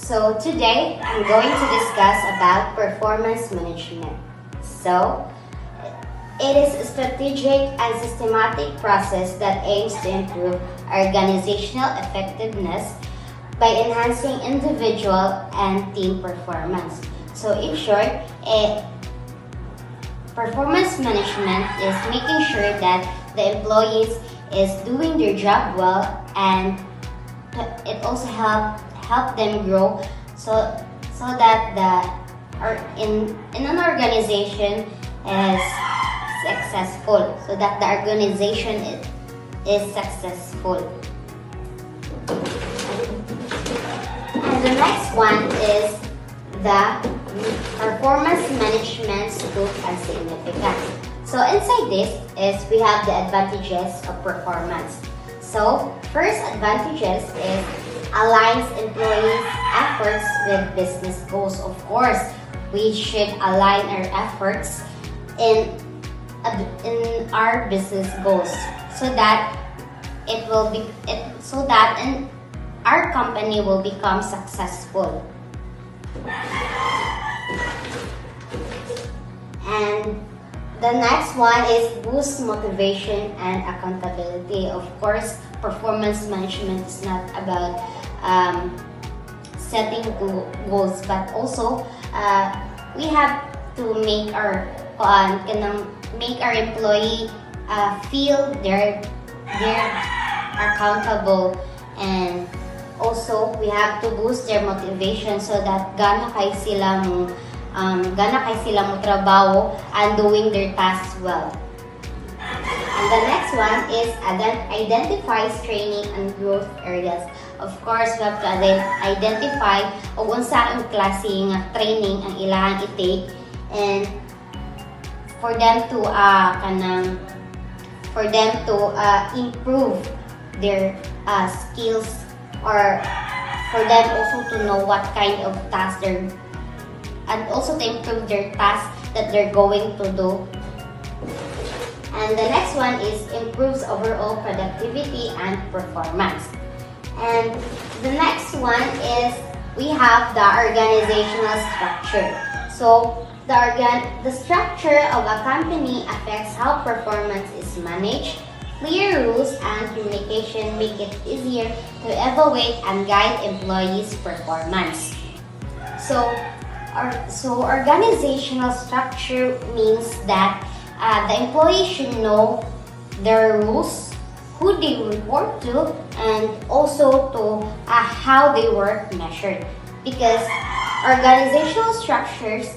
So today I'm going to discuss about performance management. So it is a strategic and systematic process that aims to improve organizational effectiveness by enhancing individual and team performance. So in short, performance management is making sure that the employees is doing their job well, and it also help them grow so that in an organization is successful, so that the organization is successful. And the next one is the performance management scope and significance. So inside this is we have the advantages of performance. So first advantages is aligns employees' efforts with business goals. Of course, we should align our efforts in our business goals so that our company will become successful. And the next one is boost motivation and accountability. Of course, performance management is not about setting goals, but also we have to make our employee feel they're accountable, and also we have to boost their motivation so that gana kay sila mo trabaho and doing their tasks well. And the next one is identifies training and growth areas. Of course, we have to identify kung unsaang klase nga training ang ilang i-take, and for them to improve their skills, or for them also to know what kind of task and also to improve their task that they're going to do. And the next one is improves overall productivity and performance. And the next one is we have the organizational structure. So the structure of a company affects how performance is managed. Clear rules and communication make it easier to evaluate and guide employees' performance. So organizational structure means that the employees should know their rules, who they report to, and also to how they work measured. Because organizational structures,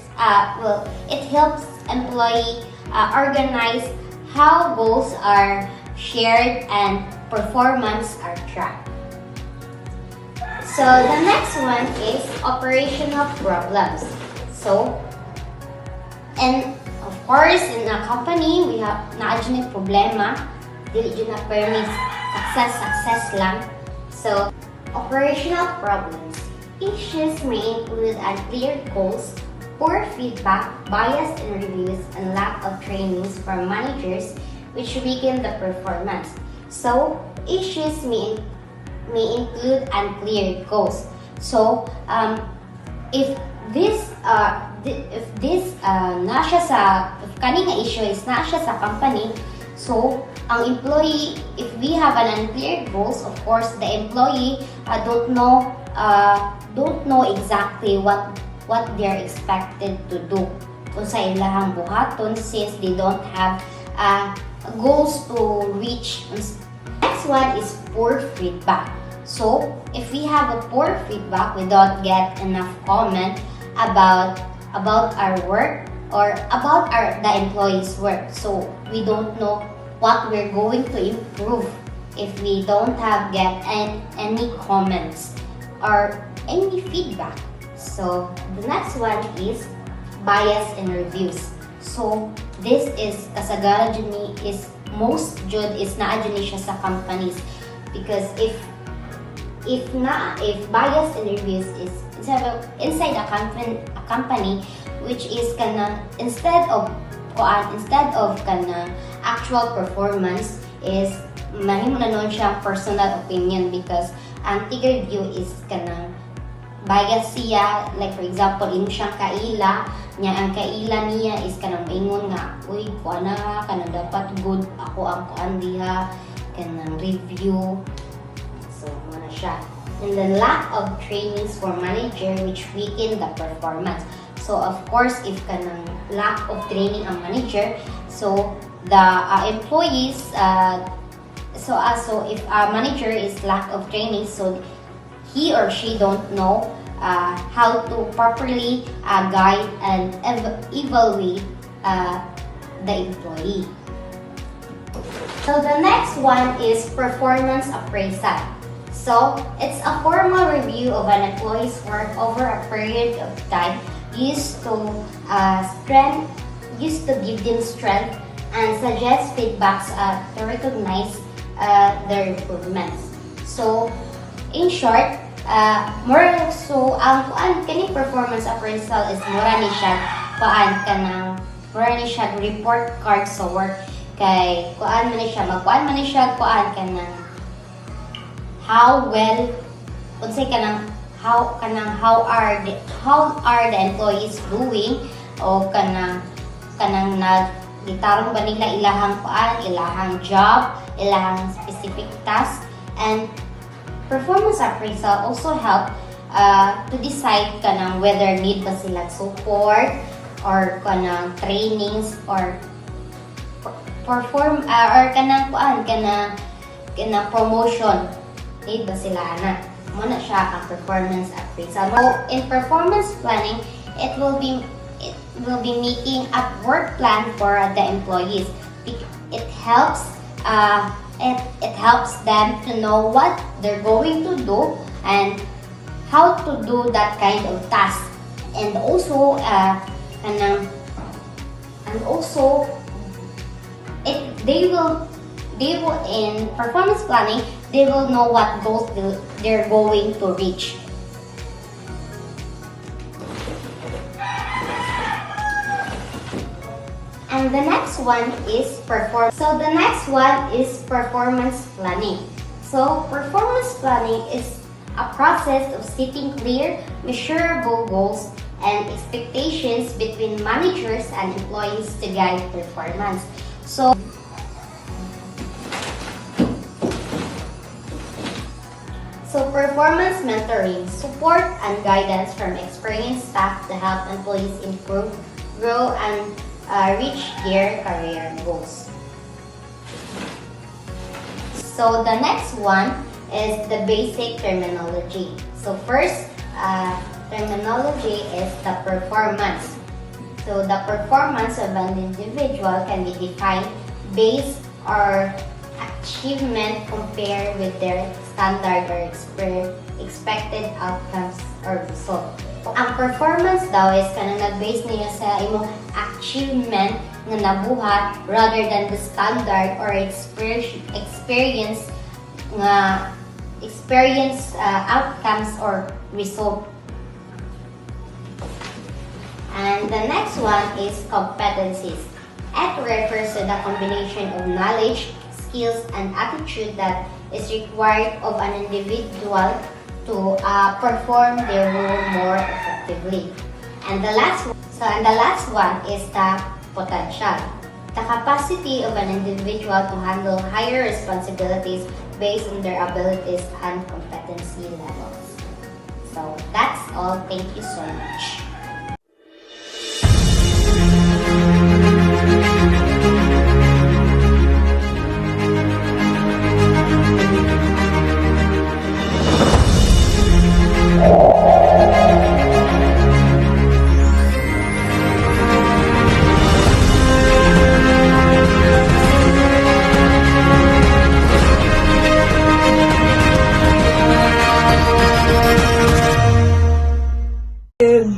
it helps employee organize how goals are shared and performance are tracked. So the next one is operational problems. So, and of course, in a company, we have naadyo ng problema, dili dyan na permis success lang. So, operational problems. Issues may include unclear goals, poor feedback, bias in reviews, and lack of trainings from managers, which weaken the performance. So, issues may include unclear goals. So, if kaning nga issue is na siya sa company, so ang employee, if we have an unclear goals, of course the employee don't know exactly what they're expected to do kung sa ilahang buhaton, since they don't have goals to reach. Next one is poor feedback. So if we have a poor feedback, we don't get enough comment about our work or about the employees' work. So we don't know what we're going to improve if we don't get any comments or any feedback. So the next one is bias in reviews. So this is kasagaran is most jud is naa siya sa companies, because if bias in reviews is inside a company, which is instead of actual performance, is mahimo na nun siyang personal opinion, because ang ticker review is bias siya, like for example, imo siyang kaila, nya ang kaila niya is kanang ingon nga, uy, kuana kanang dapat good ako ang kuan diha, kanang review. So, muna siya. And the lack of trainings for manager which weaken the performance. So, of course, if kanang lack of training ang manager, so the employees, so if a manager is lack of training, so he or she don't know how to properly guide and evaluate the employee. So the next one is performance appraisal. So it's a formal review of an employee's work over a period of time used to give them strength and suggest feedbacks to recognize their improvements. So in short, ang kani performance appraisal is mura ni siya report card sa work kay magkuan man ni siya kanang how well unsay how are the employees doing o kanang gitarong ba nila ilahang job, ilahang specific task. And performance appraisal also help to decide kanang whether need ba sila support or kanang trainings or perform or kanang promotion, need ba sila ana. Muna siya ang performance appraisal. So in performance planning, it will be making a work plan for the employees. It helps them to know what they're going to do and how to do that kind of task. And also they will in performance planning, they will know what goals they're going to reach. And the next one is performance planning. So performance planning is a process of setting clear, measurable goals and expectations between managers and employees to guide performance. So performance mentoring, support and guidance from experienced staff to help employees improve, grow and reach their career goals. So the next one is the basic terminology. So first, terminology is the performance. So the performance of an individual can be defined based on achievement compared with their standard or expected outcomes or result. Ang performance daw is nag-base niya sa imong achievement nga nabuhat rather than the standard or experience outcomes or result. And the next one is competencies. It refers to the combination of knowledge, skills, and attitude that is required of an individual to perform their role more effectively. And the last one is the potential. The capacity of an individual to handle higher responsibilities based on their abilities and competency levels. So that's all. Thank you so much.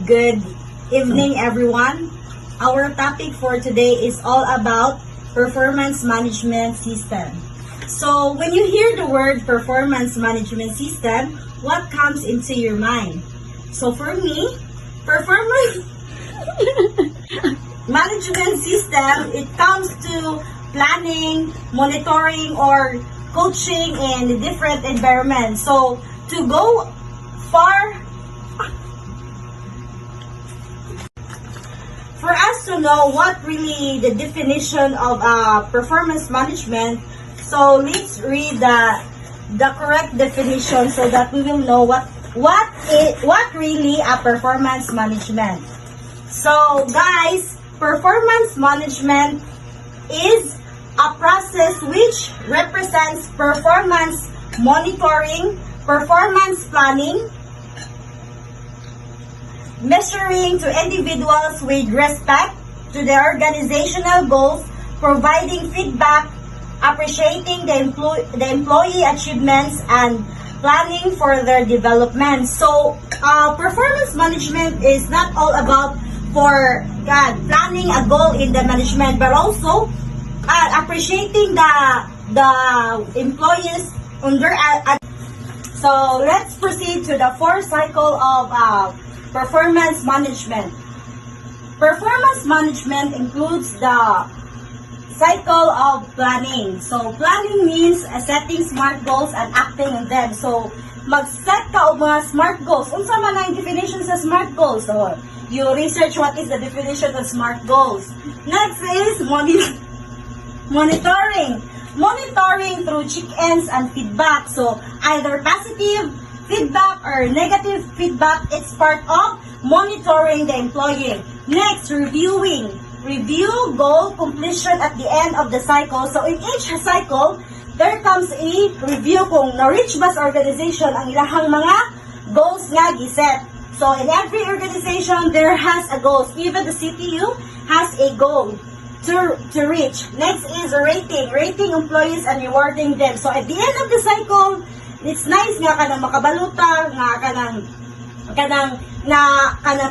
Good evening, everyone. Our topic for today is all about performance management system. So when you hear the word performance management system, what comes into your mind? So for me, performance management system, it comes to planning, monitoring, or coaching in different environments. So to go far for us to know what really the definition of performance management, so let's read the correct definition so that we will know what really a performance management. So guys, performance management is a process which represents performance monitoring, performance planning, measuring to individuals with respect to their organizational goals, providing feedback, appreciating the employee achievements, and planning for their development. So, performance management is not all about planning a goal in the management, but also appreciating the employees on their. So, let's proceed to the fourth cycle of performance management. Performance management includes the cycle of planning. So, planning means setting smart goals and acting on them. So, mag-set ka og mga smart goals. Unsa man ang definition sa smart goals? So, you research what is the definition of smart goals. Next is monitoring. Monitoring through check-ins and feedback. So, either positive feedback or negative feedback, it's part of monitoring the employee. Next, reviewing. Review goal completion at the end of the cycle. So, in each cycle, there comes a review kung na-reach ba sa organization ang ilahang mga goals nga giset. So, in every organization, there has a goal. Even the CTU has a goal to reach. Next is rating. Rating employees and rewarding them. So, at the end of the cycle, it's nice nga kanang makabaluta, nga kanang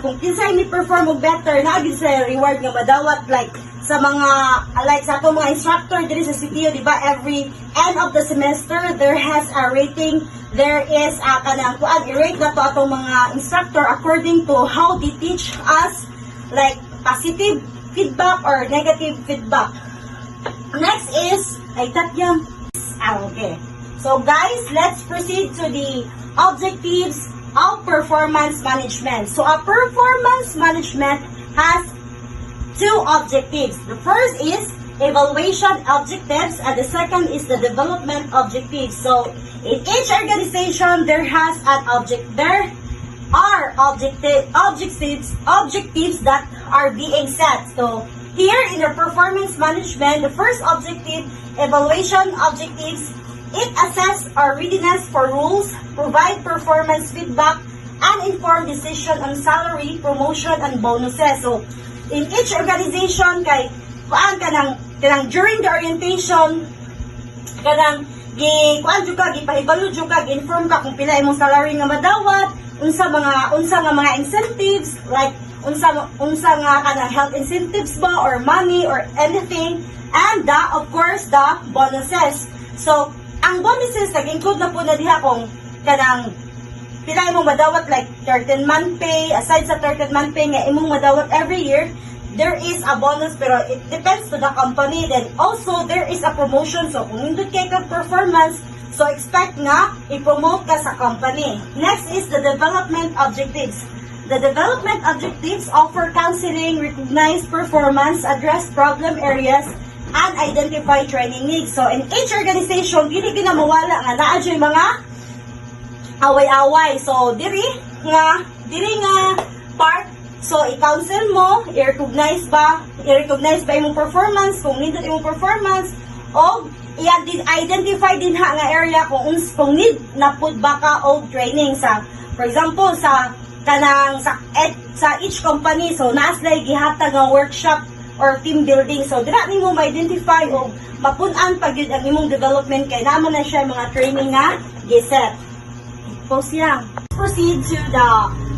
kung kinsay ni perform og better, na gid sa reward nga madawat like sa atong mga instructor diri sa CTU, di ba? Every end of the semester there has a rating. There is kanang i-rate na to atong mga instructor according to how they teach us, like positive feedback or negative feedback. Next is okay. So guys, let's proceed to the objectives of performance management. So a performance management has two objectives. The first is evaluation objectives and the second is the development objectives. So in each organization there are objectives that are being set. So here in the performance management, the first objective, evaluation objectives, it assesses our readiness for rules, provide performance feedback, and inform decision on salary, promotion, and bonuses. So, in each organization, during the orientation, inform ka kung pila imong salary nga madawat, unsa nga mga incentives, like unsa nga kanang health incentives ba or money or anything, and of course the bonuses. So, ang bonuses, nag-include na po na diha kung kanang pila imong madawat like 13-month pay. Aside sa 13-month pay nga imong madawat every year, there is a bonus pero it depends to the company. Then also, there is a promotion. So, kung nindot kay ka performance, so expect nga i-promote ka sa company. Next is the development objectives. The development objectives offer counseling, recognize performance, address problem areas, and identify training needs. So, in each organization, dili mawala nga naa dyan mga away-away. So, diri nga part, so, i-counsel mo, i-recognize ba imong performance, kung nindot imong performance, o i-identify din nga area kung need na pud ba ka o training sa, for example, sa each company. So, naaslay gihatag nga workshop or team building. So, dira nimo ma-identify o mapun-an pag yun ang imong development kay naman na siya mga training na giset. Post lang. Proceed to the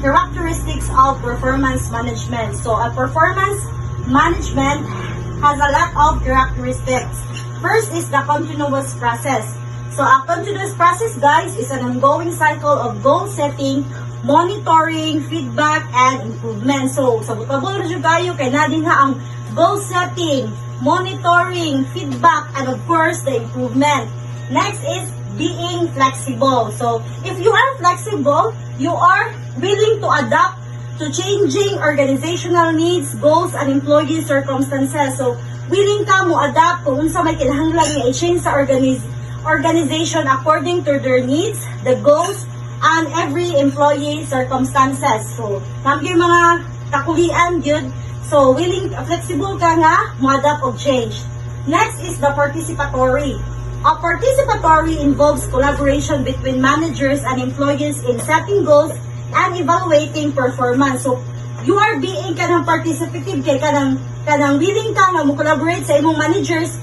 characteristics of performance management. So, a performance management has a lot of characteristics. First is the continuous process. So, a continuous process, guys, is an ongoing cycle of goal setting, monitoring, feedback, and improvement. So, sa butabo rin kayo, kay na din ang goal setting, monitoring, feedback, and of course, the improvement. Next is being flexible. So, if you are flexible, you are willing to adapt to changing organizational needs, goals, and employee circumstances. So, willing ka mo adapt kung unsa may kinahanglan nga i-change sa organization according to their needs, the goals, and every employee circumstances. So, namgay mga kakulian yun. So, flexible ka nga mo adapt og change. Next is the participatory. A participatory involves collaboration between managers and employees in setting goals and evaluating performance. So, you are being kanang participative kay kanang willing ka nga mo collaborate sa imong managers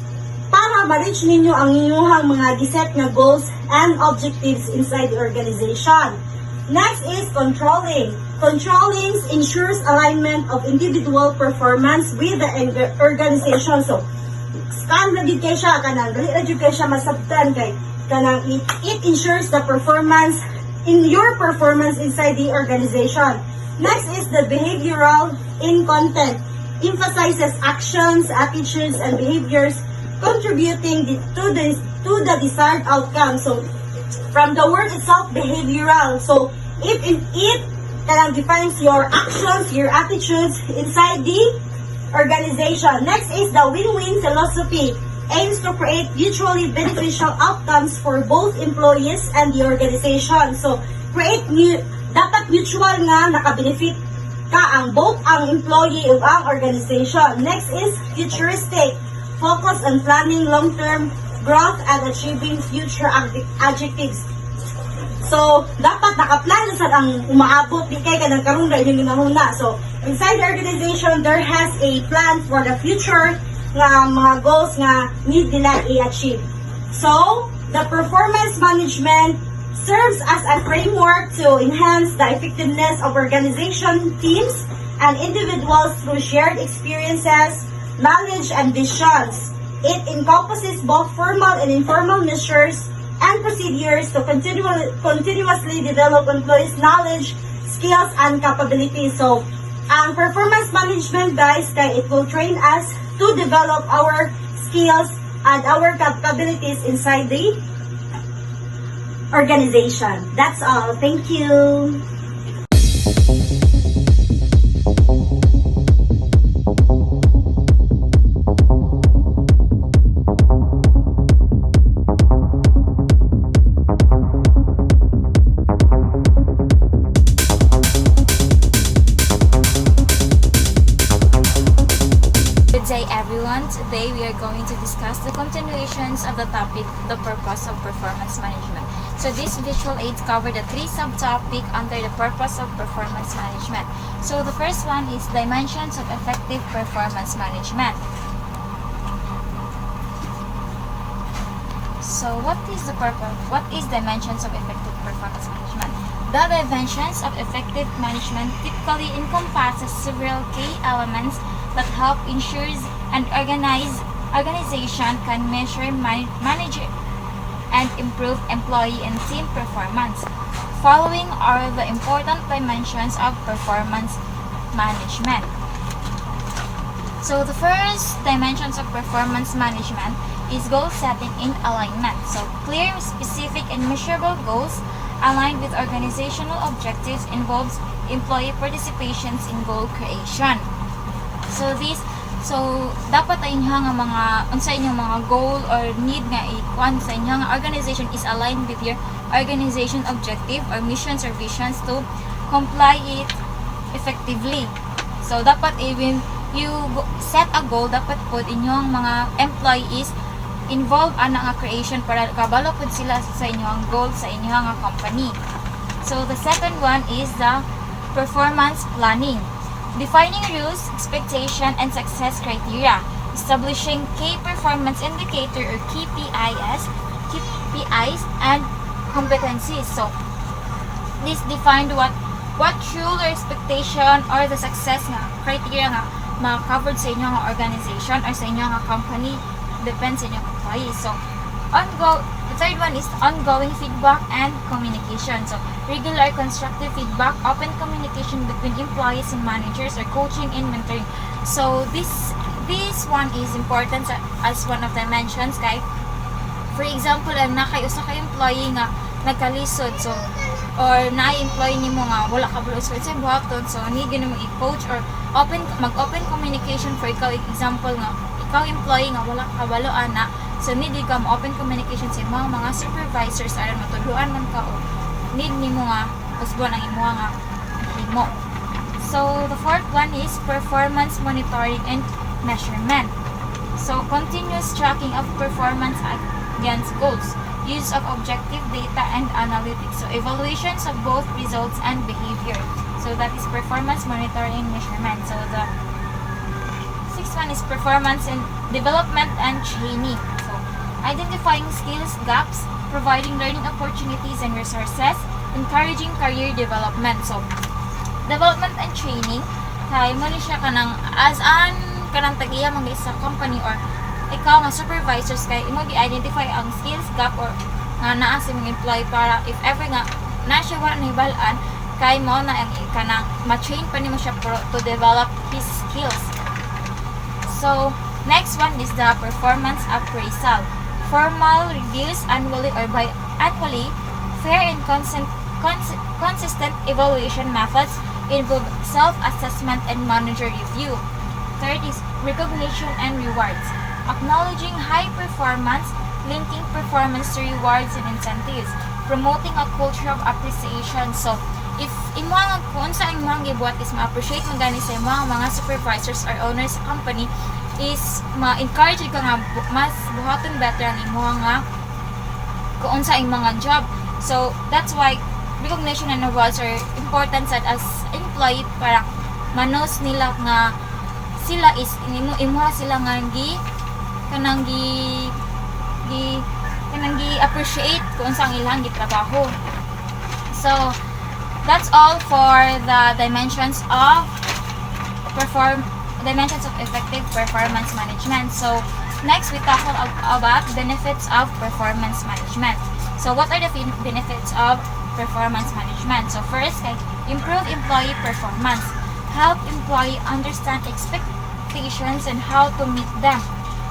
para ma-reach ninyo ang inyong mga giset nga goals and objectives inside the organization. Next is controlling. Controlling ensures alignment of individual performance with the organization. So, scan lagi kay siya kanang dali lagi kay siya masabtan kay kanang it ensures the performance in your performance inside the organization. Next is the behavioral in content. Emphasizes actions, attitudes, and behaviors contributing to the desired outcome. So, from the word itself, behavioral. So, it defines your actions, your attitudes inside the organization. Next is the win-win philosophy. Aims to create mutually beneficial outcomes for both employees and the organization. So, dapat mutual nga naka-benefit ka ang both ang employee ug ang organization. Next is futuristic. Focus on planning long-term growth and achieving future objectives. So, dapat nakaplan sa ang umaabot di kay kanang karon ra yung ginahuna. So, inside the organization, there has a plan for the future nga mga goals nga need nila i-achieve. So, the performance management serves as a framework to enhance the effectiveness of organization teams and individuals through shared experiences, knowledge, and visions. It encompasses both formal and informal measures and procedures to continuously develop employees' knowledge, skills, and capabilities. So, ang performance management, guys, it will train us to develop our skills and our capabilities inside the organization. That's all. Thank you. Good day everyone. Today we are going to discuss the continuations of the topic, the purpose of performance management. So this visual aids cover the three subtopic under the purpose of performance management. So the first one is dimensions of effective performance management. So what is the purpose? What is dimensions of effective performance management? The dimensions of effective management typically encompasses several key elements that help ensures an organization can measure, manage, and improve employee and team performance. Following are the important dimensions of performance management. So the first dimensions of performance management is goal setting and alignment. So clear, specific, and measurable goals aligned with organizational objectives involves employee participations in goal creation. So dapat ay nga mga unsa inyong mga goal or need nga ikuan sa inyong organization is aligned with your organization objective or missions or visions to comply it effectively. So dapat even you set a goal, dapat pud inyong mga employees involved ana nga creation para kabalo pud sila sa inyong goal sa inyong company. So the second one is the performance planning. Defining rules, expectation, and success criteria. Establishing key performance indicator or KPIs, and competencies. So, this defined what rule or expectation or the success nga criteria nga ma-covered sa inyong organization or sa inyong company depends sa inyong employees. So, the third one is ongoing feedback and communication. So, regular constructive feedback, open communication between employees and managers, or coaching and mentoring. So, this one is important as one of the dimensions. Kay, for example, ang usa ka employee nga nagkalisod. So, or na-employee nimo nga wala ka bulos sa buhaton, so need yun mo i-coach or mag-open communication for ikaw. Example nga, ikaw employee nga wala ka kabalo ana, so need ka ma-open communication sa mga supervisors aron matuluan man ka o need nimo nga usbon ang imo nga himo. So the fourth one is performance monitoring and measurement. So continuous tracking of performance against goals, use of objective data and analytics. So evaluations of both results and behavior. So that is performance monitoring and measurement. So the sixth one is performance and development and training. So identifying skills gaps, providing learning opportunities and resources, encouraging career development. So development and training kay mo ni siya kanang as an kanang tagiya man sa company or ikaw nga supervisors kay imo gi-identify ang skills gap or nga naa sa mga employee para if ever nga na siya wala nahibalaan kay mo na ang kanang ma-train pa nimo siya to develop his skills. So next one is the performance appraisal. Formal reviews annually or biannually, fair and consistent evaluation methods involve self-assessment and manager review. Third is recognition and rewards. Acknowledging high performance, linking performance to rewards and incentives, promoting a culture of appreciation. So, if imo nga kung sa imong gibuhat is ma-appreciate mo gani sa imong mga supervisors or owners sa company is ma-encourage ka nga mas buhaton better ang imong nga kung sa imong mga job. So, that's why recognition and rewards are important sad as employee para manos nila nga sila is imuha sila nga kanang appreciate kung saan ilang gitrabaho. So that's all for the dimensions of effective performance management. So next we tackle about benefits of performance management. So what are the benefits of performance management? So first, improve employee performance. Help employee understand expectations and how to meet them.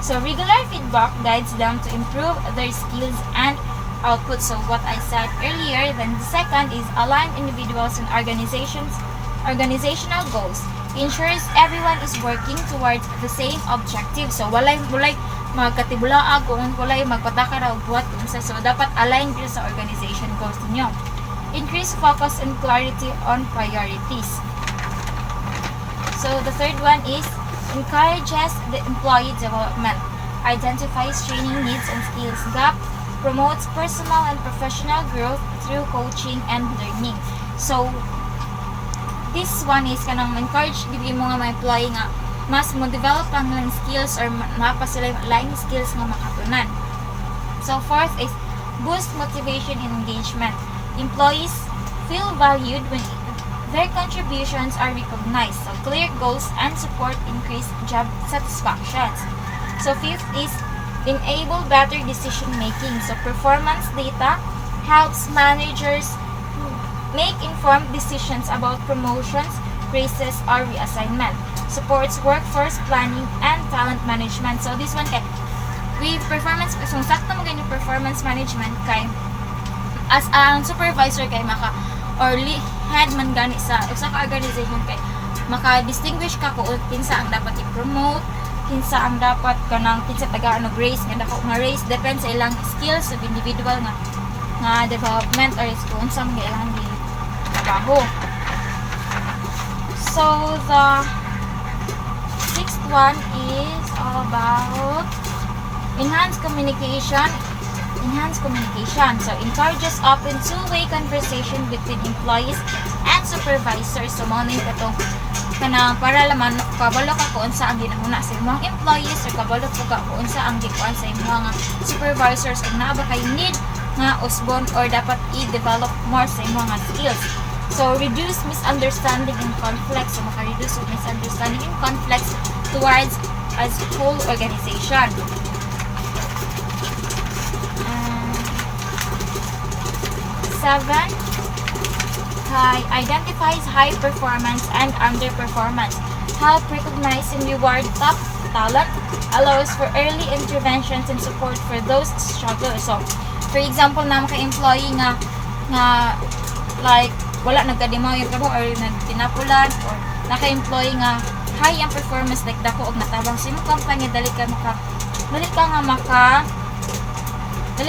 So regular feedback guides them to improve their skills and output. So what I said earlier. Then the second is align individuals and organizational goals. Ensures everyone is working towards the same objective. So walay magkatibulaag kung walay magpataka raw buhat unsa. So dapat align din sa organization goals ninyo. Increase focus and clarity on priorities. So the third one is encourages the employee development, identifies training needs and skills gap, promotes personal and professional growth through coaching and learning. So this one is kanang encourage gibi mo nga mga employee nga mas mo develop ang lang skills or mapa sila line skills nga makatunan. So fourth is boost motivation and engagement. Employees feel valued when their contributions are recognized. So clear goals and support increase job satisfaction. So fifth is enable better decision making. So performance data helps managers make informed decisions about promotions, raises, or reassignment. Supports workforce planning and talent management. So this one kay with performance, so sakto mo ganyan performance management kay as ang supervisor kay maka or head man gani sa usa ka organization kay maka-distinguish ka kung kinsa ang dapat i-promote, kinsa ang dapat kanang kinsa taga ano grace nga dako nga race depends sa ilang skills of individual nga development or kung sa mga ilang trabaho. So the sixth one is all about enhanced communication. So encourages open two-way conversation between employees and supervisors. So mao ni katong kanang para laman kabalo ka kung sa ang ginahuna sa imong employees or kabalo ka kung sa ang gikuan sa imong mga supervisors ug naa ba kay need nga usbon or dapat i-develop more sa imong mga skills. So reduce misunderstanding and conflicts. So maka-reduce misunderstanding and conflicts towards as whole organization. Seven, identifies high performance and underperformance. Help recognize and reward top talent. Allows for early interventions and support for those struggling. So, for example, na ka employee nga like wala nagkadimaw yung trabaho or nagtinapulan or naka-employee nga high ang performance like dako og natabang sa imong company, dali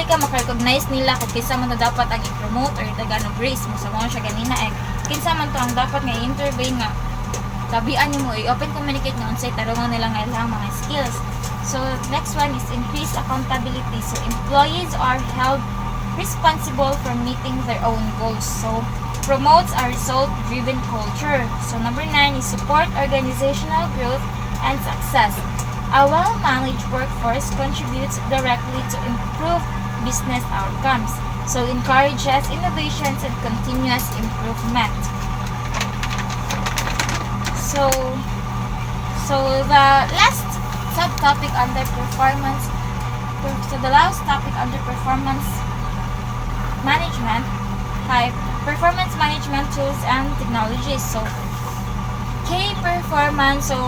ka maka-recognize nila kung kinsa man to dapat ang i-promote or dagan og raise mo sa mga siya ganina kinsa man to ang dapat nga i-interview nga tabian nimo i-open communicate nga unsay tarungan nila nga ilang mga skills. So next one is increase accountability. So employees are held responsible for meeting their own goals. So promotes a result-driven culture. So number 9 is support organizational growth and success. A well-managed workforce contributes directly to improved business outcomes. So encourages innovations and continuous improvement. So the last subtopic under performance, so the last topic under performance management type, performance management tools and technologies. So key performance, so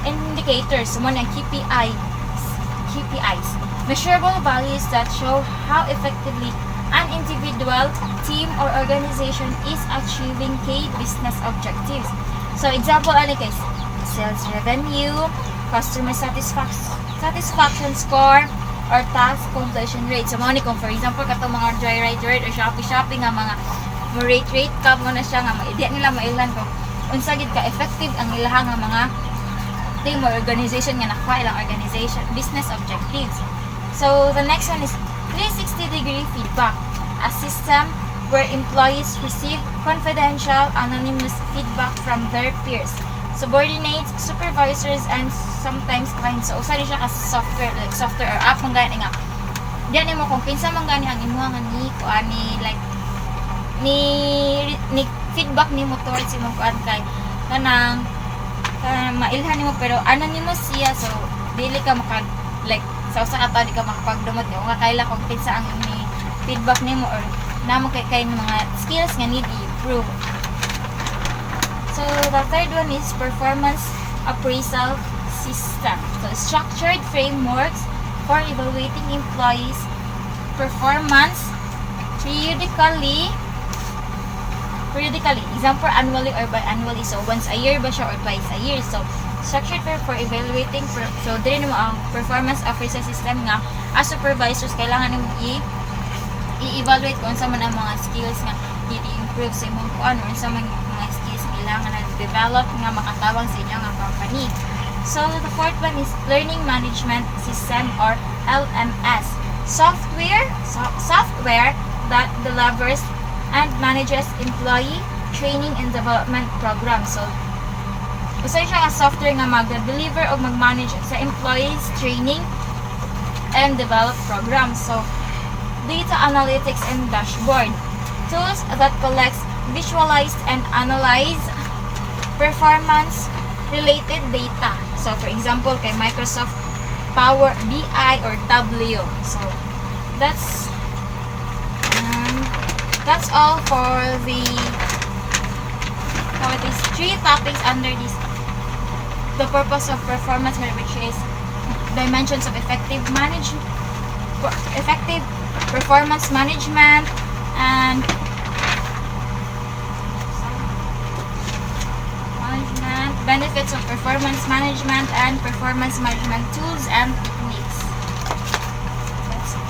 indicators, so mga KPIs, measurable values that show how effectively an individual, team, or organization is achieving key business objectives. So example ano guys, sales revenue, customer satisfaction score, or task completion rate. So mga ni kung for example katong mga Joyride or Shopee nga mga rate ka mo na siya nga maidya nila mailan kung unsa gid ka effective ang ilahang nga mga team or organization nga nakuha ilang organization business objectives. So the next one is 360-degree feedback, a system where employees receive confidential, anonymous feedback from their peers, subordinates, supervisors, and sometimes clients. So usa ni siya ka software or app man gani nga. Diyan mo kung kinsa man gani ang imuha nga ni kuani like ni feedback nimo towards imong kuan kay kanang mailhan nimo pero anonymous siya, so dili ka maka like sa usa ka tawo di ka makapagdumot nga nga kaila kung kinsa ang ni feedback nimo or namo kay mga skills nga need i-improve. So the third one is performance appraisal system. So structured frameworks for evaluating employees' performance periodically, example annually or biannually. So once a year ba siya or twice a year. So structured for evaluating so dili mo ang performance appraisal system nga as supervisors kailangan nimo i-evaluate kung sa man ang mga skills nga i-improve sa imong kuan or sa mga skills nga kailangan na develop nga makatawang sa inyong company. So the fourth one is learning management system or LMS, software that delivers and manages employee training and development programs. So usa siya nga software nga mag-deliver o mag-manage sa employees training and develop programs. So data analytics and dashboard, tools that collects, visualize, and analyze performance related data. So for example kay Microsoft Power BI or W. So that's all for the these three topics under this the purpose of performance, which is dimensions of effective performance management and benefits of performance management and performance management tools and techniques. That's it.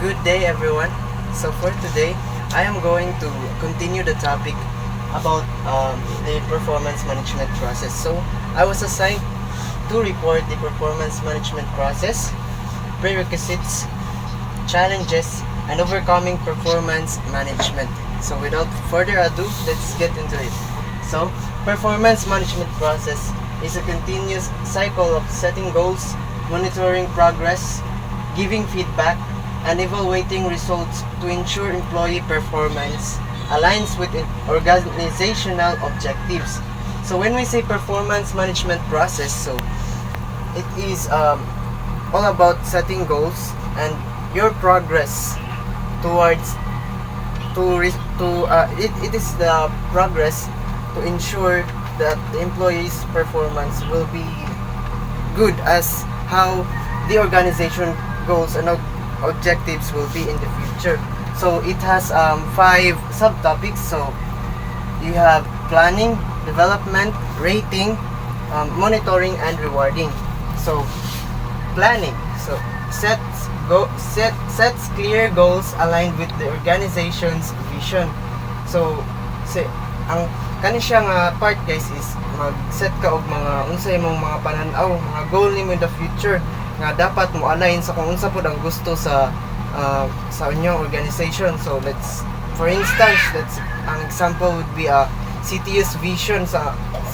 Good day everyone. So for today, I am going to continue the topic about the performance management process. So I was assigned to report the performance management process, prerequisites, challenges, and overcoming performance management. So without further ado, let's get into it. So performance management process is a continuous cycle of setting goals, monitoring progress, giving feedback, and evaluating results to ensure employee performance aligns with organizational objectives. So when we say performance management process, so it is all about setting goals, and your progress towards it is the progress to ensure that the employees' performance will be good as how the organization goals and objectives will be in the future. So it has 5 subtopics. So you have planning, development, rating, monitoring, and rewarding. So planning. So sets clear goals aligned with the organization's vision. So ang kani siya nga part guys is mag-set ka og mga unsay mong mga pananaw, mga goal nimo in the future nga dapat mo align sa kung unsa pud ang gusto sa inyong organization. So for instance, ang example would be CTU's vision.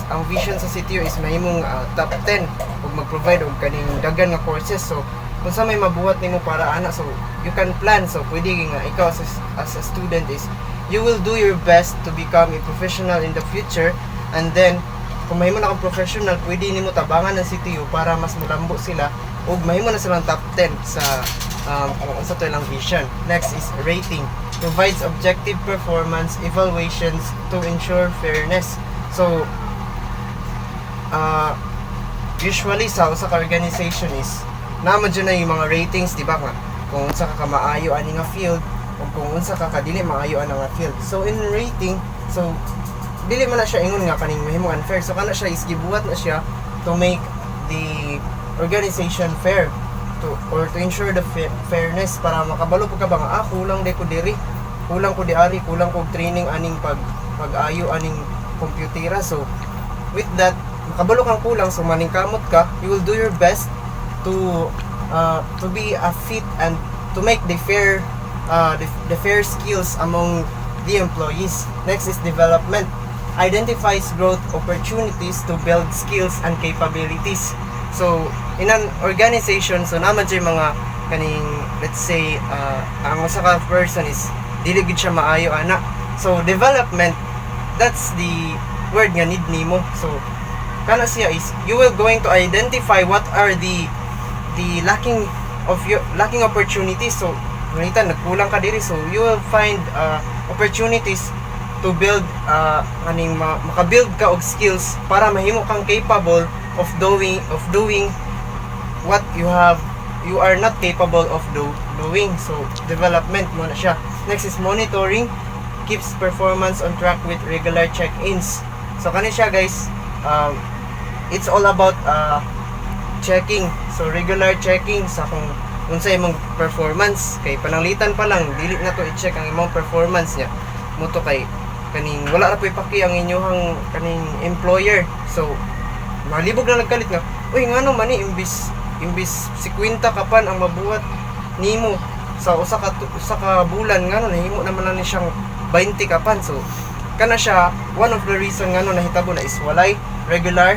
Ang vision sa CTU is mahimong top 10 ug mag-provide og kaning daghan nga courses. So kung sa may mabuhat nimo para ana, so you can plan. So pwede nga ikaw as a student is you will do your best to become a professional in the future, and then kung mahimo na kang professional, pwede nimo tabangan ng CTU para mas mulambo sila ug mahimo na silang top 10 sa sa to ilang vision. Next is rating. Provides objective performance evaluations to ensure fairness. So usually sa usa ka organization is naman dyan na yung mga ratings, di ba nga? Kung unsa ka maayo ani nga field o kung unsa ka kadili maayo ana nga field. So in rating, so dili man na siya ingon nga kaning mahimong unfair. So kana siya is gibuhat na siya to make the organization fair, to ensure the fairness, para makabalo pud ka ba nga kulang day ko diri, kulang ko diari, kulang ko training aning pag-ayo aning komputera. So with that, makabalo kang kulang, so maningkamot ka, you will do your best to be a fit and to make the fair skills among the employees. Next is development. Identifies growth opportunities to build skills and capabilities. So in an organization, so naman siya mga kaning, let's say ang usa ka person is dili gid siya maayo ana. So development, that's the word nga need nimo. So kana siya is you will going to identify what are the lacking opportunities. So ngunita nagkulang ka diri, so you will find opportunities to build makabuild ka og skills para mahimo kang capable of doing what you are not capable of doing. So development mo na siya. Next is monitoring. Keeps performance on track with regular check-ins. So kani siya guys, it's all about checking. So regular checking sa kung unsa imong performance, kay pananglitan pa lang dili na to i-check ang imong performance niya mo to kay kaning wala ra po'y paki ang inyong kaning employer. So malibog na nagkalit nga, uy ngano man ni imbis 50 kapan ang mabuhat nimo sa usa ka bulan, ngano nahimo naman na ni siyang 20 kapan. So kana siya one of the reason ngano nahitabo na is walay regular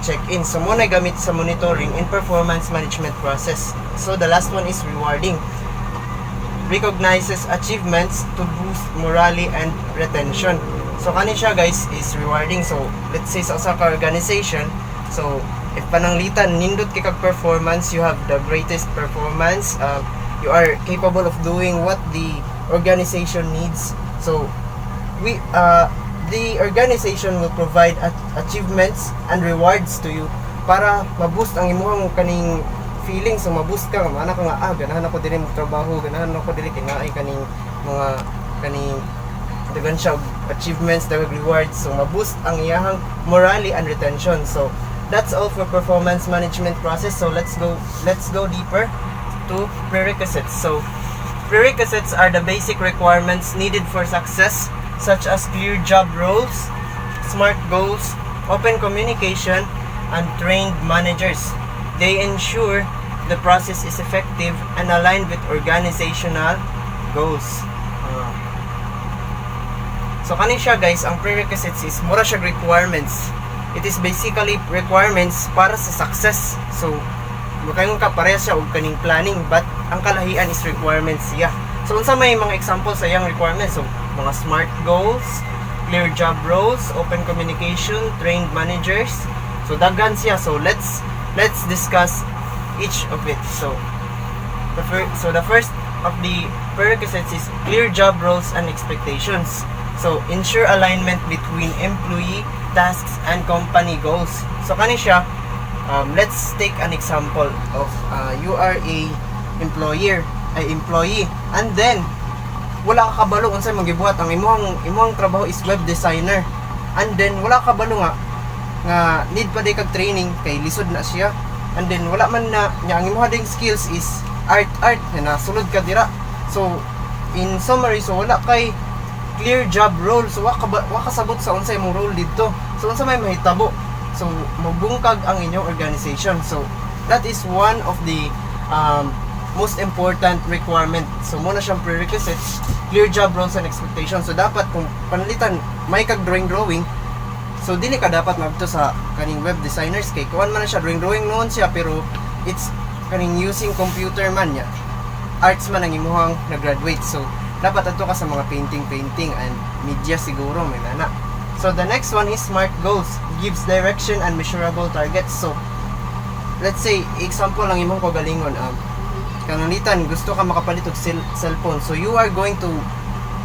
check-in. So mo na gamit sa monitoring and performance management process. So the last one is rewarding. Recognizes achievements to boost morale and retention. So kani siya guys is rewarding. So let's say sa usa ka organization, so if pananglitan nindot kay kag performance, you have the greatest performance, you are capable of doing what the organization needs. So the organization will provide achievements and rewards to you para ma-boost ang imong kaning feeling. So ma-boost ka, ana ka nga ganahan ako diri magtrabaho, ganahan ako diri kinaay kaning mga kaning dagan siya achievements, dagan rewards. So ma-boost ang iyahang morale and retention. So that's all for performance management process. So let's go deeper to prerequisites. So prerequisites are the basic requirements needed for success, such as clear job roles, SMART goals, open communication, and trained managers. They ensure the process is effective and aligned with organizational goals. So kani siya guys, ang prerequisites is mura siya requirements. It is basically requirements para sa success. So makaingon ka pareha siya og kaning planning, but ang kalahian is requirements siya. So unsa may mga examples sa iyang requirements? So mga SMART goals, clear job roles, open communication, trained managers. So daghan siya. So let's discuss each of it. So So the first of the prerequisites is clear job roles and expectations. So ensure alignment between employee tasks and company goals. So kani siya, let's take an example of you are a employee, and then wala ka kabalo unsay magibuhat. Ang imong trabaho is web designer, and then wala ka kabalo nga need pa day kag training kay lisod na siya, and then wala man na nya ang imong ding skills is art na sulod ka dira. So in summary, so wala kay clear job role, so wa kasabot sa unsay imong role dito. So unsa may mahitabo, so mabungkag ang inyong organization. So that is one of the most important requirement. So muna siyang prerequisites, clear job roles and expectations. So dapat kung panalitan may kag drawing, so dili ka dapat mabto sa kaning web designers kay kuan man na siya drawing noon siya, pero it's kaning using computer man niya, arts man ang imuhang na-graduate. So dapat ato ka sa mga painting and media siguro may nana. So the next one is smart goals, gives direction and measurable targets. So let's say example lang imong kagalingon, kananitan gusto ka makapalit og cellphone, so you are going to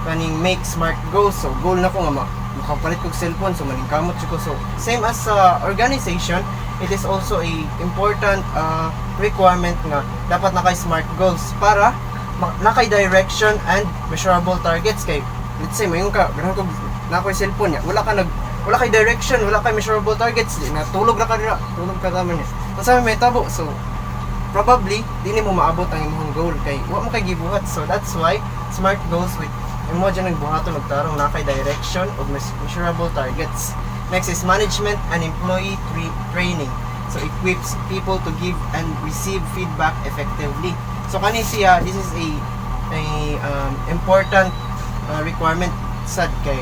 kaning make smart goals. So goal na ko nga makapalit og cellphone, so maningkamot ko. So same as organization, it is also a important requirement nga dapat nakay smart goals para nakay direction and measurable targets. Kay let's say mayon ka ganun ko nakoy cellphone niya, wala kay direction, wala kay measurable targets, di na tulog ka tama niya, unsa may tabo. So probably dili mo maabot ang imong goal kay wa mo kay gibuhat. So that's why smart goals with imo dyan nagbuhaton og tarong nakay direction og measurable targets. Next is management and employee training. So equips people to give and receive feedback effectively. So kani siya, this is a important requirement sad kay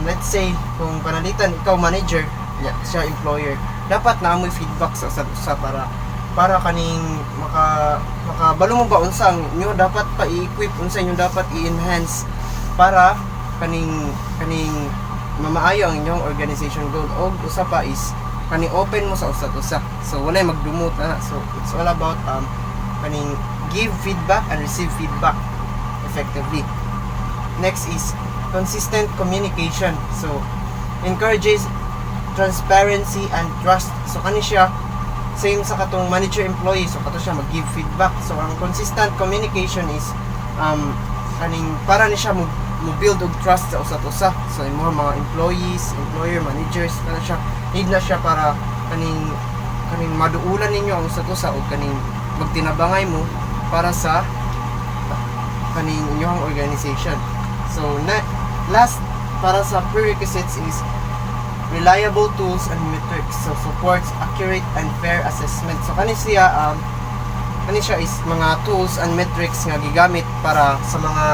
let's say kung panalitan ikaw manager, siya employer, dapat na amoy feedback sa para kaning makabalo mo ba unsang inyo dapat pa i-equip, unsa inyo dapat i-enhance para kaning mamaayo ang inyong organization goal. Og usa pa is kaning open mo sa usa. So walay magdumot na. So it's all about kaning give feedback and receive feedback effectively. Next is consistent communication. So encourages transparency and trust. So kani siya same sa katong manager-employee, so kato siya mag-give feedback. So ang consistent communication is kaning para ni siya mo build og trust sa usa. So imong mga employees, employer, managers, kana siya need na siya para kaning maduulan ninyo ang usa og kaning magtinabangay mo para sa kaning inyong organization. So last para sa prerequisites is reliable tools and metrics. So supports accurate and fair assessment. So kani siya is mga tools and metrics nga gigamit para sa mga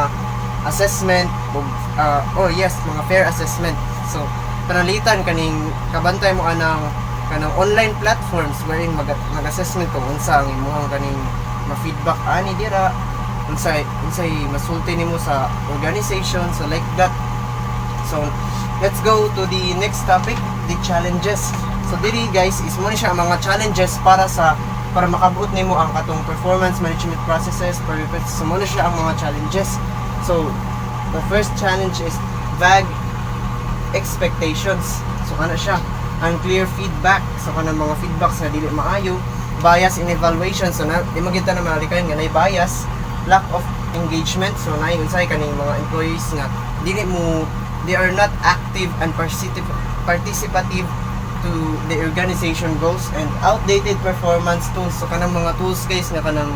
assessment mga fair assessment. So panalitan kaning kabantay mo kanang online platforms wherein mag-assessment kung unsa ang imong kaning ma-feedback ani dira, unsay masulti nimo sa organization, so like that. So let's go to the next topic, the challenges. So diri guys is mo ni siya ang mga challenges para makabuot nimo ang katong performance management processes. So mo na siya ang mga challenges. So the first challenge is vague expectations. So kana siya unclear feedback. So kana mga feedbacks na dili maayo, bias in evaluation. So di magita na malikayan nga nay bias, lack of engagement. So nay unsay kaning mga employees nga they are not active and participative to the organization goals, and outdated performance tools. So kanang mga tools guys nga kanang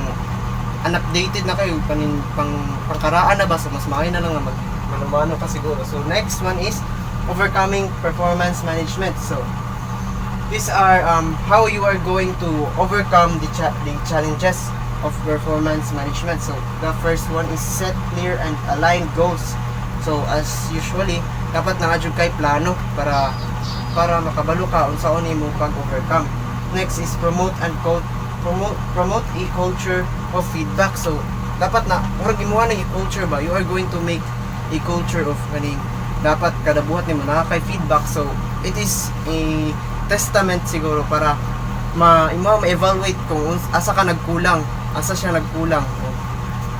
unupdated na kayo pangkaraan na ba, so mas maayo na lang nga manumano ka siguro. So next one is overcoming performance management. So these are how you are going to overcome the challenges of performance management. So the first one is set clear and aligned goals. So as usually dapat nakajud kay plano para makabalo ka unsaon imo pag-overcome. Next is promote a culture of feedback. So dapat na murag imuha na culture ba, you are going to make a culture of kaning dapat kada buhat nimo nakakay feedback. So it is a testament siguro para ma-evaluate kung asa ka nagkulang asa siya nagkulang o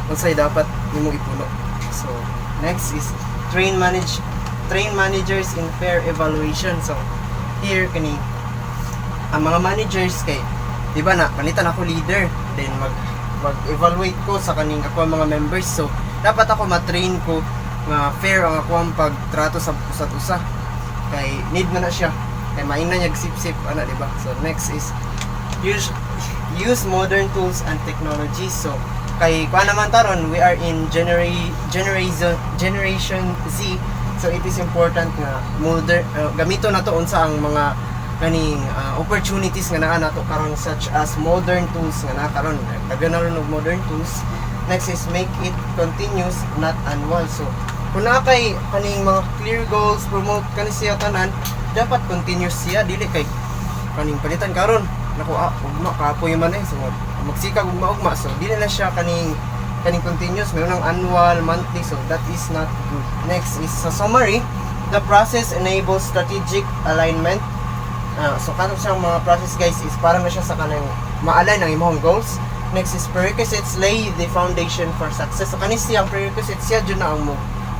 unsay dapat nimo ipuno. So next is train managers in fair evaluation. So here kani ang mga managers kay di ba na palitan ako leader, then mag-evaluate ko sa kaning ako mga members. So dapat ako ma-train ko nga fair ang ako ang pagtrato sa usa't usa kay need na siya kay maingnan niya sip-sip ana, di ba? So next is use modern tools and technologies. So kay kuan naman taron we are in generation Z, so it is important nga modern gamito na to unsa ang mga kaning opportunities nga naa nato karon, such as modern tools nga naa karon, naganaron og modern tools. Next is make it continuous, not annual. So kung naa kay kaning mga clear goals, promote kani siya tanan, dapat continuous siya, dili kay kaning palitan karon nako ugma kapoy man so magsikag ugma, so dili na siya kaning continuous, mayroon ng annual, monthly, so that is not good. Next is sa summary, the process enables strategic alignment. So kanang siyang mga process guys is para na siya sa kanang ma-align ang imong goals. Next is prerequisites lay the foundation for success. So kanis siyang prerequisites siya dyan na ang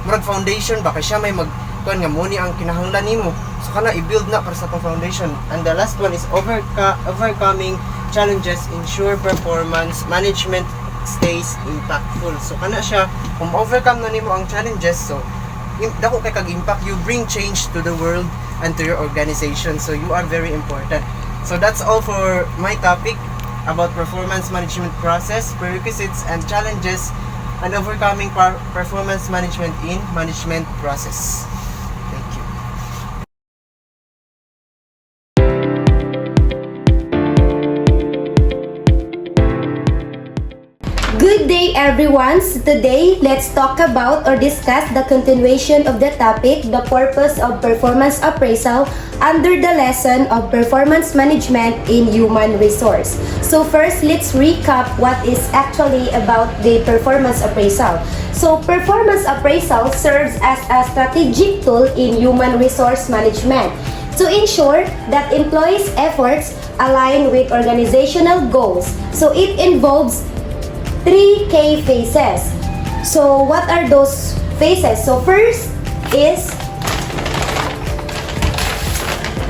murag foundation, baka siya may kuan nga muni ang kinahanglan nimo, so kana i-build na para sa tong foundation. And the last one is overcoming challenges ensure performance management stays impactful. So kana siya kung overcome na nimo ang challenges, so dako kay kag impact, you bring change to the world and to your organization, so you are very important. So that's all for my topic about performance management process, prerequisites and challenges, and overcoming performance management in management process. Thank you. Good day everyone! So today, let's talk about or discuss the continuation of the topic, the purpose of performance appraisal under the lesson of performance management in human resource. So first, let's recap what is actually about the performance appraisal. So performance appraisal serves as a strategic tool in human resource management to ensure that employees' efforts align with organizational goals. So it involves 3 key phases. So what are those phases? So first is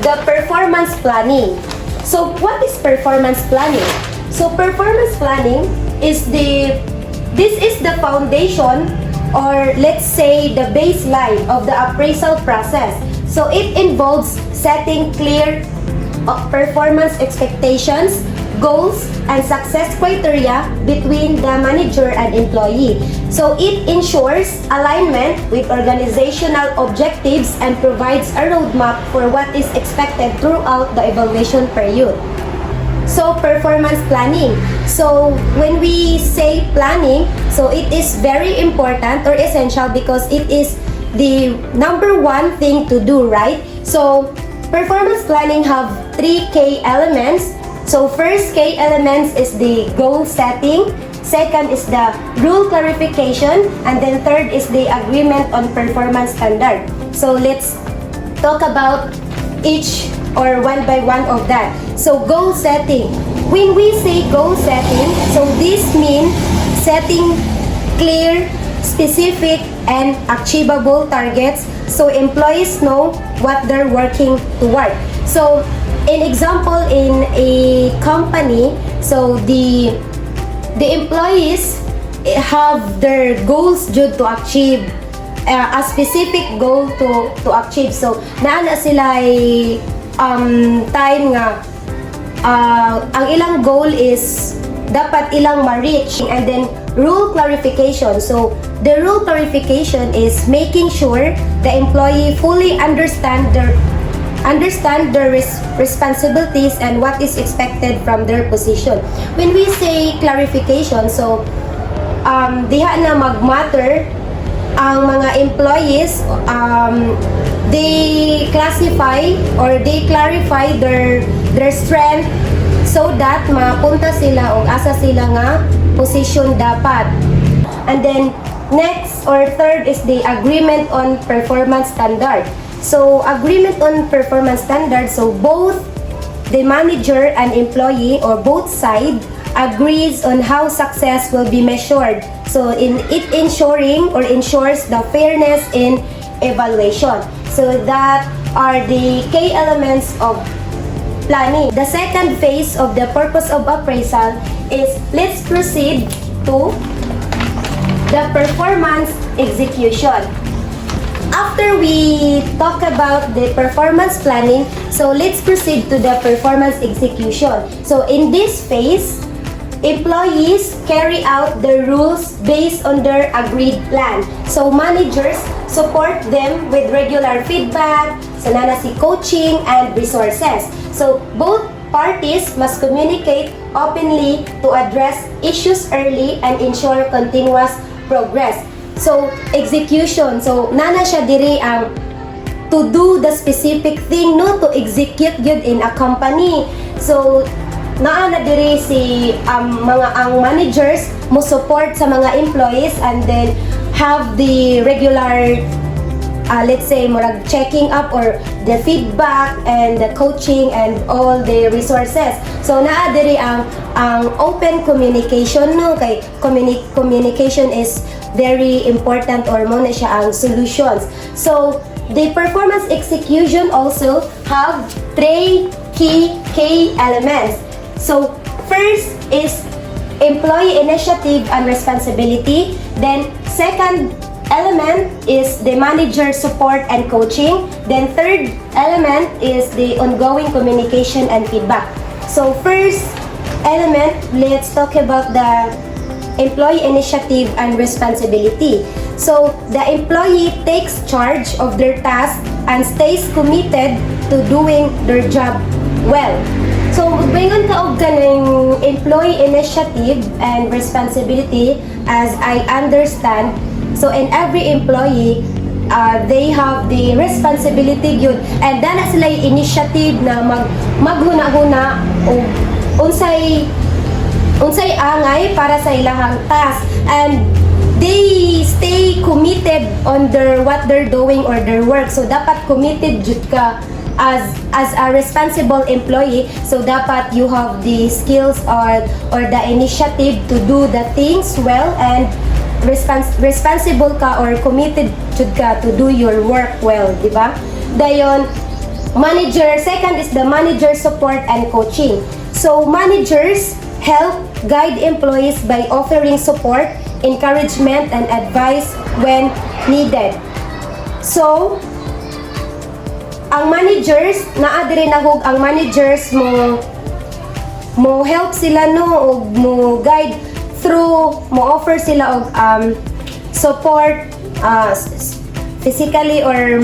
the performance planning. So what is performance planning? So performance planning is this is the foundation, or let's say the baseline of the appraisal process. So it involves setting clear performance expectations, goals, and success criteria between the manager and employee. So it ensures alignment with organizational objectives and provides a roadmap for what is expected throughout the evaluation period. So performance planning. So when we say planning, so it is very important or essential because it is the number one thing to do, right? So performance planning have 3 key elements. So first key elements is the goal setting, second is the rule clarification, and then third is the agreement on performance standard. So let's talk about each or one by one of that. So goal setting. When we say goal setting, so this means setting clear, specific, and achievable targets so employees know what they're working toward. So in example, in a company, so the employees have their goals due to achieve, a specific goal to achieve. So naana sila time nga ang ilang goal is dapat ilang ma-reach, and then rule clarification. So the rule clarification is making sure the employee fully understand their responsibilities and what is expected from their position. When we say clarification, so diha na mag-matter ang mga employees, they classify or they clarify their strength so that mapunta sila o asa sila nga position dapat. And then next or third is the agreement on performance standard. So agreement on performance standard, so both the manager and employee or both sides agrees on how success will be measured. So it ensures the fairness in evaluation. So that are the key elements of planning. The second phase of the purpose of appraisal is let's proceed to the performance execution. After we talk about the performance planning, so let's proceed to the performance execution. So in this phase, employees carry out the rules based on their agreed plan. So managers support them with regular feedback, sananasi coaching, and resources. So both parties must communicate openly to address issues early and ensure continuous progress. So execution, so nana siya diri ang to do the specific thing, no, to execute yun in a company. So naa na diri si ang managers mo support sa mga employees and then have the regular let's say murag checking up or the feedback and the coaching and all the resources. So naa diri ang open communication, no, kay communication is very important or mo na siya ang solutions. So the performance execution also have three key elements. So first is employee initiative and responsibility. Then second element is the manager support and coaching. Then third element is the ongoing communication and feedback. So first element, let's talk about the employee initiative and responsibility. So the employee takes charge of their task and stays committed to doing their job well. So magbaingon ka og kanang employee initiative and responsibility, as I understand. So in every employee, they have the responsibility gyud, and dana sila initiative na maghuna-huna og unsay angay para sa ilahang task, and they stay committed on what they're doing or their work. So dapat committed jud ka as a responsible employee. So dapat you have the skills or the initiative to do the things well, and responsible ka or committed jud ka to do your work well, di ba? Dayon manager, second is the manager support and coaching. So managers help guide employees by offering support, encouragement, and advice when needed. So ang managers, naa diri nahug ang managers mo help sila, no, o mo guide through, mo offer sila og support, physically or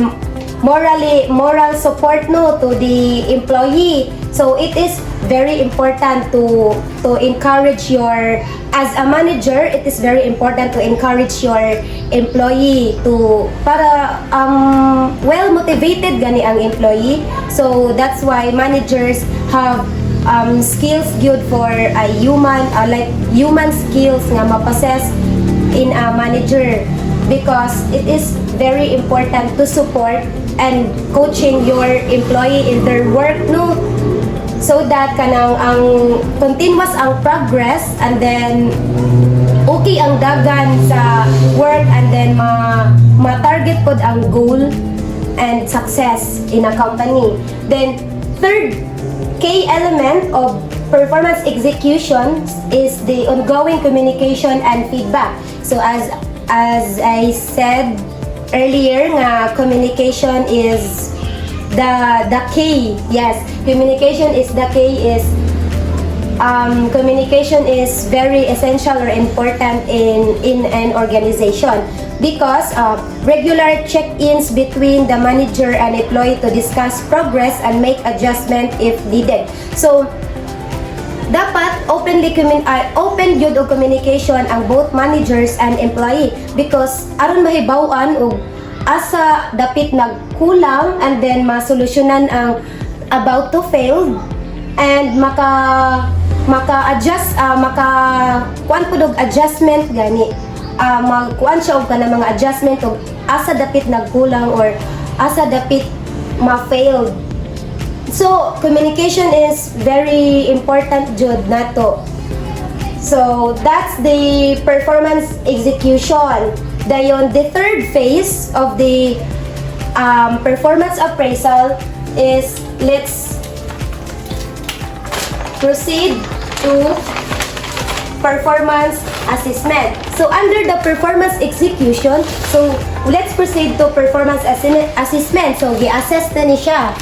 moral support, no, to the employee. So it is very important to encourage your, as a manager, it is very important to encourage your employee to para well motivated gani ang employee. So that's why managers have skills good for a human, like human skills nga ma-possess in a manager, because it is very important to support and coaching your employee in their work, no, so that kanang ang continuous ang progress, and then okay ang dagan sa work, and then ma-target pod ang goal and success in a company. Then third key element of performance execution is the ongoing communication and feedback. So as I said earlier nga communication is the key. Yes, communication is the key. Communication is very essential or important in an organization, because regular check-ins between the manager and employee to discuss progress and make adjustment if needed. So dapat open gyud og communication ang both managers and employee, because aron mahibaw-an og asa dapit nagkulang, and then masolusyonan ang about to fail, and maka-adjust, kuan pud og adjustment gani, magkuan siya og kanang mga adjustment og asa dapit nagkulang or asa dapit ma-failed. So communication is very important jud nato. So that's the performance execution. Dayon, the third phase of the performance appraisal is let's proceed to performance assessment. So under the performance execution, so let's proceed to performance assessment. So gi-assess na ni siya.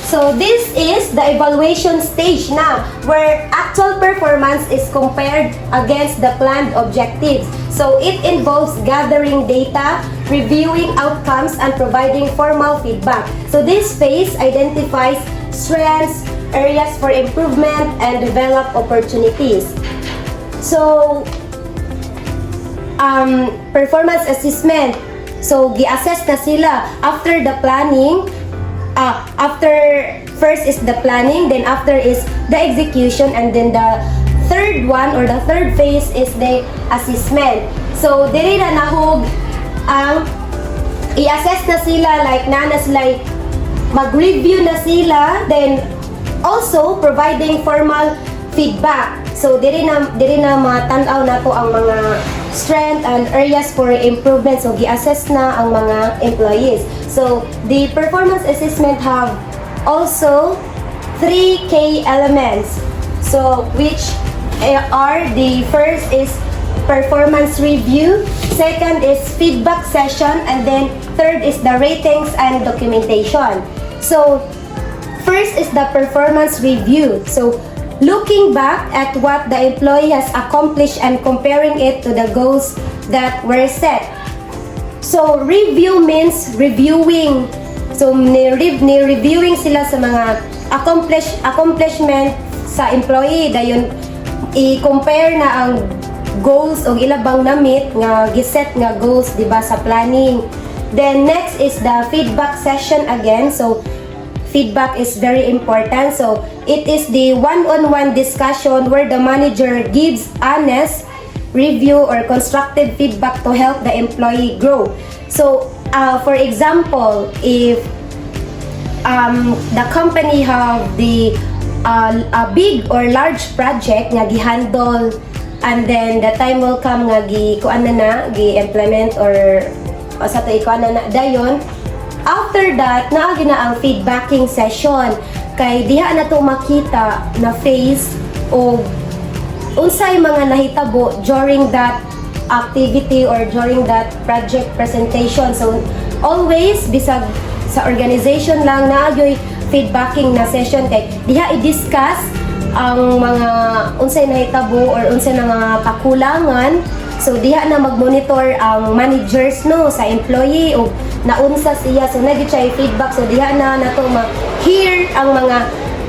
So this is the evaluation stage na where actual performance is compared against the planned objectives. So it involves gathering data, reviewing outcomes, and providing formal feedback. So this phase identifies strengths, areas for improvement, and develop opportunities. So performance assessment. So gi-assess na sila after the planning. After first is the planning, then after is the execution, and then the third one or the third phase is the assessment. So diri na nahog ang i-assess na sila, like na sila mag-review na sila, then also providing formal feedback. So diri na matanaw nato ang mga strength and areas for improvement. So gi-assess na ang mga employees. So the performance assessment have also 3 key elements. So which are the first is performance review, second is feedback session, and then third is the ratings and documentation. So first is the performance review. So looking back at what the employee has accomplished and comparing it to the goals that were set. So review means reviewing. So ni-reviewing sila sa mga accomplishment sa employee, dayon i-compare na ang goals o ilabang na-meet nga giset nga goals, di ba, sa planning. Then next is the feedback session again. So feedback is very important. So it is the one-on-one discussion where the manager gives honest review or constructive feedback to help the employee grow. So for example, if the company have the a big or large project nga gi-handle, and then the time will come nga gi-kuan na gi-implement or sa to ikuan na dayon. After that, naagi na ang feedbacking session. Kay diha na to makita na phase o unsay mga nahitabo during that activity or during that project presentation. So always bisag sa organization lang naagyoy feedbacking na session kay diha i-discuss ang mga unsay nahitabo or unsay nga kakulangan. So diha na mag-monitor ang managers no sa employee o naunsa siya. So nagit siya i-feedback. So diha na nato ma-hear ang mga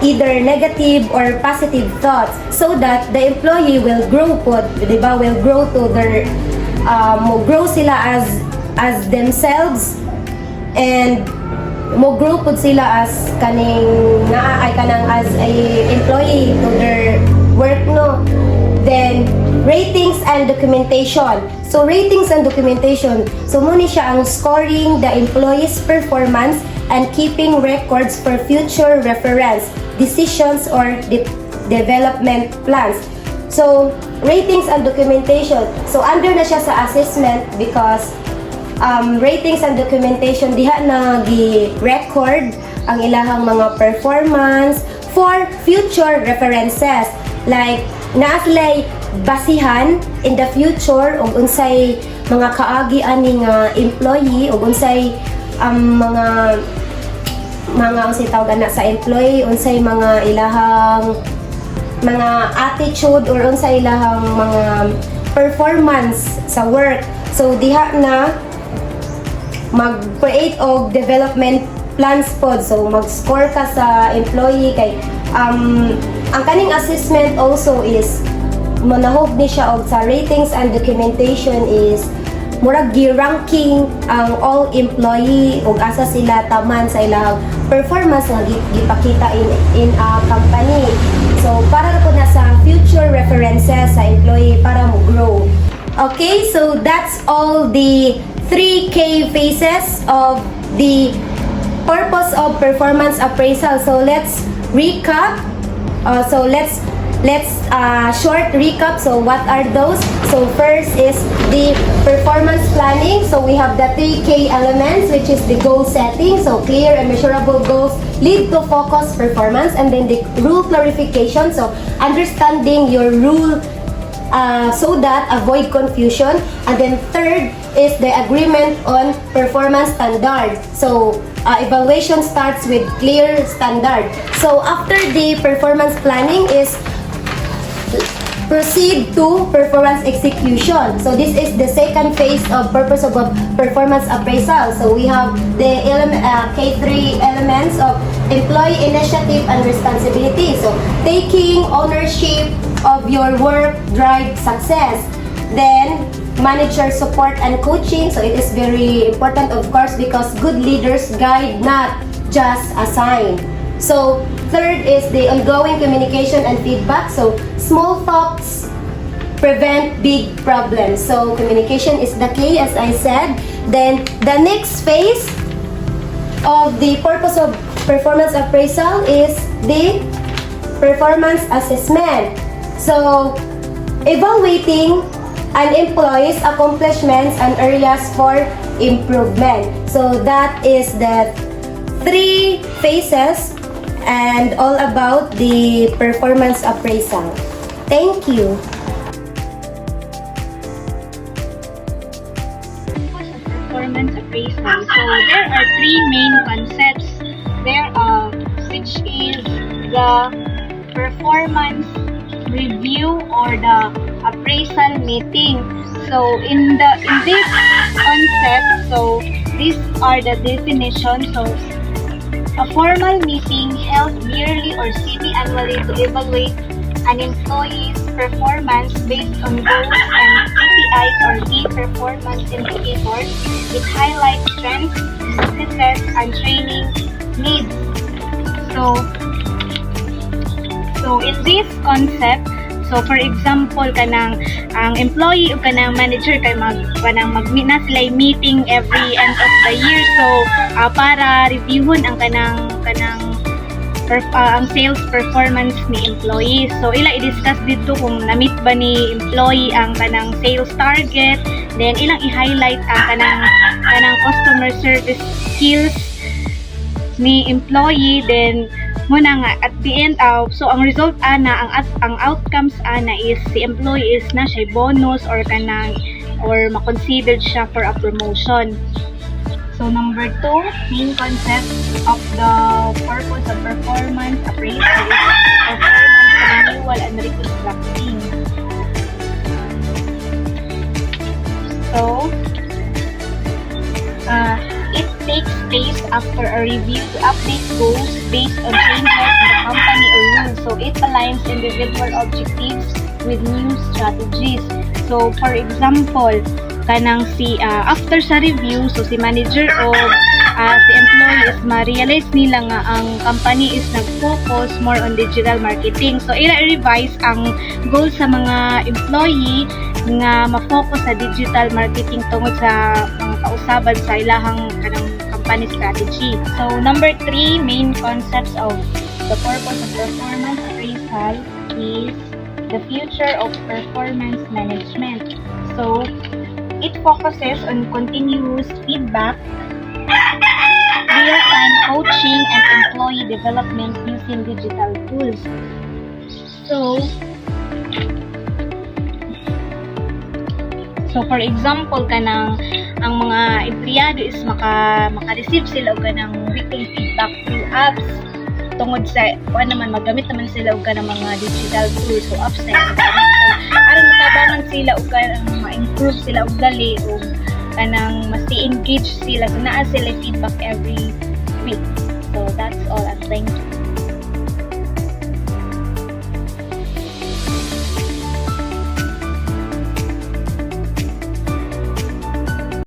either negative or positive thoughts so that the employee will grow po, di ba? Will grow to their grow sila as themselves, and mo grow po sila as kanang as a employee to their work no. Then ratings and documentation. So ratings and documentation, so muna siya ang scoring the employee's performance and keeping records for future reference, decisions, or development plans. So ratings and documentation, so under na siya sa assessment because ratings and documentation diha na gi-record ang ilahang mga performance for future references, like naa sila'y basihan in the future og unsay mga kaagi ani nga employee og unsay mga unsay tawag na sa employee, unsay mga ilahang mga attitude or unsay ilahang mga performance sa work. So diha na mag-create og development plans pod. So mag-score ka sa employee kay ang kaning assessment also is manahog ni siya og sa ratings and documentation is murag gi-ranking ang all employee ug asa sila taman sa ilang performance nga gipakita in a company. So para po na sa future references sa employee para mo grow. Okay, so that's all the 3K phases of the purpose of performance appraisal. So let's recap. So let's let's short recap. So what are those? So first is the performance planning. So we have the 3 key elements, which is the goal setting. So clear and measurable goals lead to focused performance. And then the rule clarification. So understanding your rule so that avoid confusion. And then third is the agreement on performance standard. So evaluation starts with clear standard. So after the performance planning is proceed to performance execution. So this is the second phase of purpose of a performance appraisal. So we have the K3 elements of employee initiative and responsibility. So taking ownership of your work drive success. Then manager support and coaching. So it is very important, of course, because good leaders guide, not just assign. So third is the ongoing communication and feedback. So small talks prevent big problems. So communication is the key, as I said. Then the next phase of the purpose of performance appraisal is the performance assessment. So evaluating an employee's accomplishments and areas for improvement. So that is the 3 phases and all about the performance appraisal. Thank you. Performance appraisal. So there are 3 main concepts there, which is the performance review or the appraisal meeting. So in this concept, so these are the definitions. So a formal meeting held yearly or semi-annually to evaluate an employee's performance based on goals and KPIs or key performance indicators. It highlights strengths, weaknesses, and training needs. So in this concept, so for example, ang employee o kanang manager kay magmeet na sila meeting every end of the year. So para reviewon ang ang sales performance ni employee. So ila i-discuss dito kung na-meet ba ni employee ang kanang sales target, then ilang i-highlight ang kanang customer service skills ni employee, then muna nga at the end so ang result ana ang outcomes ana is si employee is na siya bonus or ma-considered siya for a promotion. So number 2, main concept of the purpose of performance appraisal is performance renewal and reconstructing. So it takes place after a review to update goals based on changes in the company or rules. So it aligns individual objectives with new strategies. So for example, kanang after sa review, so si manager o si employee is ma-realize nila nga ang company is nag-focus more on digital marketing. So i-revise ang goal sa mga employee nga ma-focus sa digital marketing tungod sa mga kausaban sa ilahang kanang company strategy. So number 3, main concepts of the purpose of performance appraisal is the future of performance management. So it focuses on continuous feedback, real-time coaching, and employee development using digital tools. So for example, kanang ang mga empleyado is maka-receive sila og kanang weekly feedback through apps tungod sa naman magamit naman sila og kanang mga digital tools, so apps na gamit. So aron matabangan sila og kanang ma-improve sila og dali og kanang mas engage sila, so naa sila feedback every week. So that's all, and thank you.